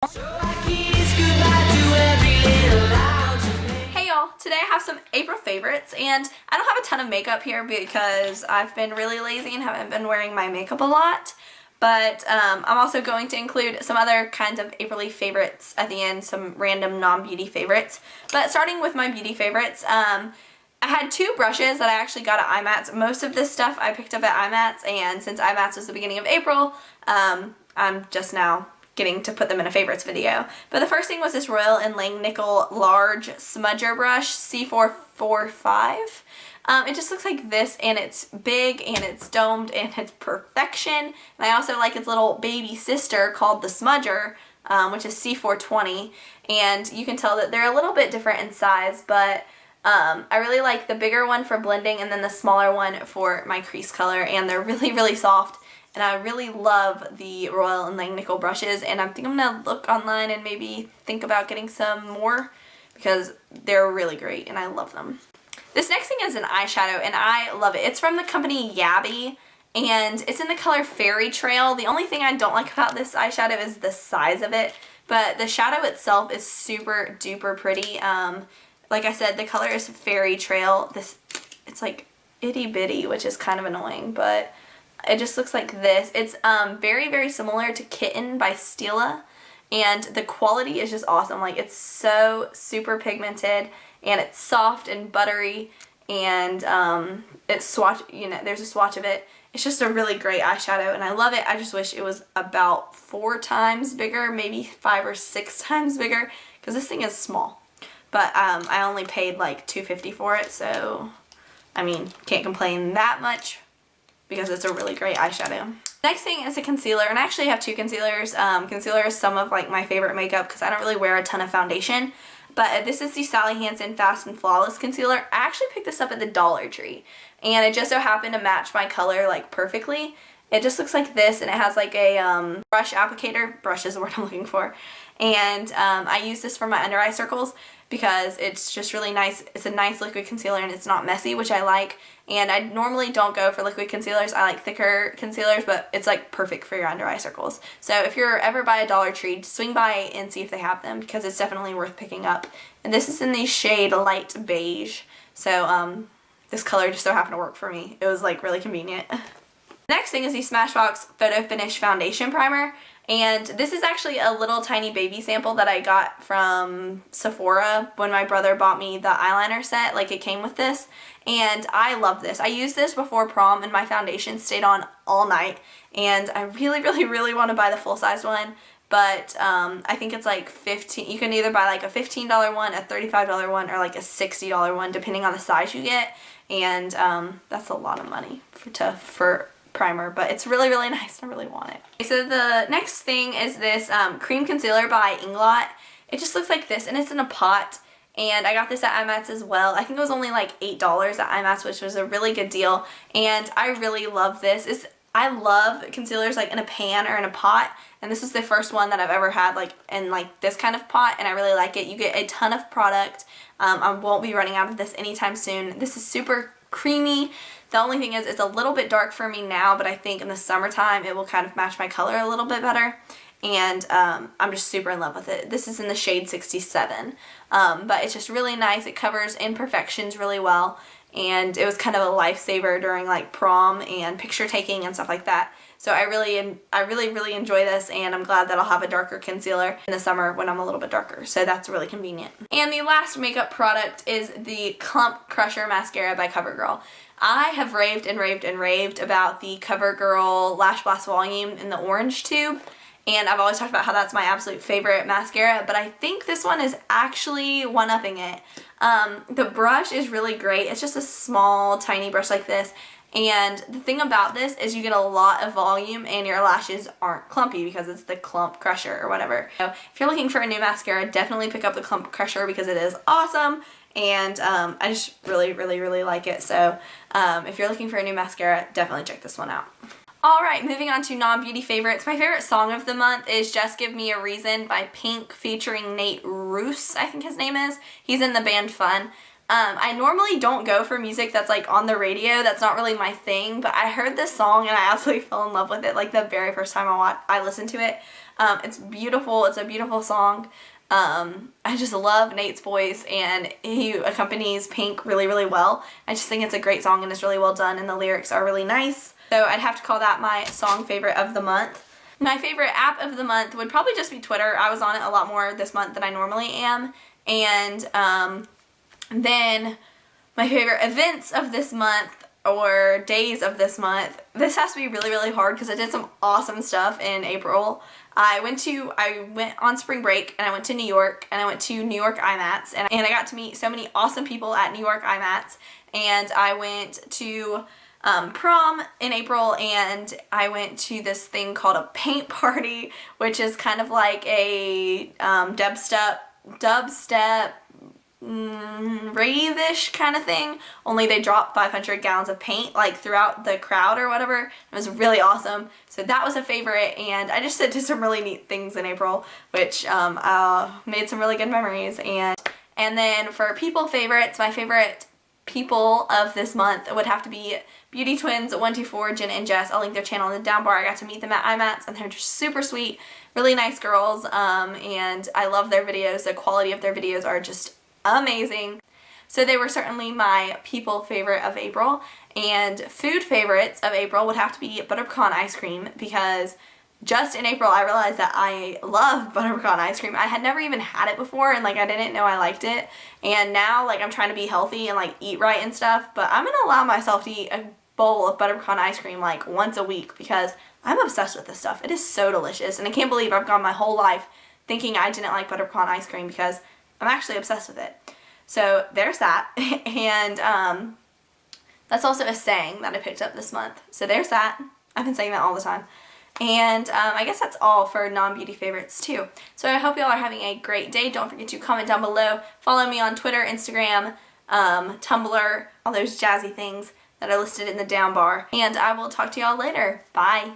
Hey y'all, today I have some April favorites, and I don't have a ton of makeup here because I've been really lazy and haven't been wearing my makeup a lot. But I'm also going to include some other kinds of April-y favorites at the end, some random non-beauty favorites. But starting with my beauty favorites, I had two brushes that I actually got at IMATS. Most of this stuff I picked up at IMATS, and since IMATS was the beginning of April, I'm just now getting to put them in a favorites video. But the first thing was this Royal & Langnickel Large Smudger Brush C445. It just looks like this, and it's big, and it's domed, and it's perfection. And I also like its little baby sister called the Smudger, which is C420. And you can tell that they're a little bit different in size, but I really like the bigger one for blending and then the smaller one for my crease color, and they're really, really soft. And I really love the Royal & Langnickel brushes, and I think I'm going to look online and maybe think about getting some more because they're really great and I love them. This next thing is an eyeshadow, and I love it. It's from the company Yabby, and it's in the color Fairy Trail. The only thing I don't like about this eyeshadow is the size of it, but the shadow itself is super duper pretty. Like I said, the color is Fairy Trail. It's like itty bitty, which is kind of annoying, but it just looks like this. It's very, very similar to Kitten by Stila, and the quality is just awesome. Like, it's so super pigmented, and it's soft and buttery, and it's swatch, there's a swatch of it. It's just a really great eyeshadow, and I love it. I just wish it was about 4 times bigger, maybe 5 or 6 times bigger, because this thing is small. But I only paid like $2.50 for it, so I mean, can't complain that much because it's a really great eyeshadow. Next thing is a concealer, and I actually have 2 concealers. Concealer is some of like my favorite makeup because I don't really wear a ton of foundation. But this is the Sally Hansen Fast and Flawless Concealer. I actually picked this up at the Dollar Tree, and it just so happened to match my color like perfectly. It just looks like this, and it has like a brush applicator. Brush is the word I'm looking for. And I use this for my under eye circles because it's just really nice. It's a nice liquid concealer, and it's not messy, which I like. And I normally don't go for liquid concealers. I like thicker concealers, but it's like perfect for your under eye circles. So if you're ever by a Dollar Tree, swing by and see if they have them because it's definitely worth picking up. And this is in the shade Light Beige. So this color just so happened to work for me. It was like really convenient. Next thing is the Smashbox Photo Finish Foundation Primer, and this is actually a little tiny baby sample that I got from Sephora when my brother bought me the eyeliner set. Like, it came with this, and I love this. I used this before prom, and my foundation stayed on all night, and I really, really, really want to buy the full-size one, but I think it's like $15. You can either buy like a $15 one, a $35 one, or like a $60 one, depending on the size you get, and that's a lot of money for primer, but it's really, really nice. I really want it. Okay, so the next thing is this cream concealer by Inglot. It just looks like this, and it's in a pot, and I got this at IMATS as well. I think it was only like $8 at IMATS, which was a really good deal, and I really love this. I love concealers like in a pan or in a pot, and this is the first one that I've ever had like in like this kind of pot, and I really like it. You get a ton of product. I won't be running out of this anytime soon. This is super creamy. The only thing is it's a little bit dark for me now, but I think in the summertime it will kind of match my color a little bit better, and I'm just super in love with it. This is in the shade 67, but it's just really nice. It covers imperfections really well, and it was kind of a lifesaver during like prom and picture taking and stuff like that. So I really enjoy this, and I'm glad that I'll have a darker concealer in the summer when I'm a little bit darker, so that's really convenient. And the last makeup product is the Clump Crusher Mascara by CoverGirl. I have raved and raved and raved about the CoverGirl Lash Blast Volume in the orange tube, and I've always talked about how that's my absolute favorite mascara, but I think this one is actually one-upping it. The brush is really great. It's just a small, tiny brush like this, and the thing about this is you get a lot of volume and your lashes aren't clumpy because it's the Clump Crusher or whatever. So if you're looking for a new mascara, definitely pick up the Clump Crusher because it is awesome, and I just really, really, really like it. So if you're looking for a new mascara, definitely check this one out. Alright, moving on to non-beauty favorites. My favorite song of the month is Just Give Me a Reason by Pink featuring Nate Ruess, I think his name is. He's in the band Fun. I normally don't go for music that's like on the radio. That's not really my thing, but I heard this song and I absolutely fell in love with it like the very first time I listened to it. It's beautiful. It's a beautiful song. I just love Nate's voice, and he accompanies Pink really, really well. I just think it's a great song and it's really well done, and the lyrics are really nice. So I'd have to call that my song favorite of the month. My favorite app of the month would probably just be Twitter. I was on it a lot more this month than I normally am. And then my favorite events of this month, or days of this month, this has to be really, really hard because I did some awesome stuff in April. I went on spring break, and I went to New York, and I went to New York IMATS, and I got to meet so many awesome people at New York IMATS. And I went to prom in April, and I went to this thing called a paint party, which is kind of like a dubstep rave-ish kind of thing, only they dropped 500 gallons of paint like throughout the crowd or whatever. It was really awesome. So that was a favorite, and I just did some really neat things in April, which made some really good memories. And then for people favorites, my favorite people of this month would have to be Beauty Twins 124, Jen and Jess. I'll link their channel in the down bar. I got to meet them at IMATS, and they're just super sweet, really nice girls, and I love their videos. The quality of their videos are just amazing. So they were certainly my people favorite of April. And food favorites of April would have to be butter pecan ice cream, because just in April I realized that I love butter pecan ice cream. I had never even had it before, and like I didn't know I liked it. And now like I'm trying to be healthy and like eat right and stuff, but I'm gonna allow myself to eat a bowl of butter pecan ice cream like once a week, because I'm obsessed with this stuff. It is so delicious, and I can't believe I've gone my whole life thinking I didn't like butter pecan ice cream, because I'm actually obsessed with it. So there's that. And that's also a saying that I picked up this month. So there's that. I've been saying that all the time. And I guess that's all for non-beauty favorites too. So I hope y'all are having a great day. Don't forget to comment down below. Follow me on Twitter, Instagram, Tumblr, all those jazzy things that are listed in the down bar. And I will talk to y'all later. Bye.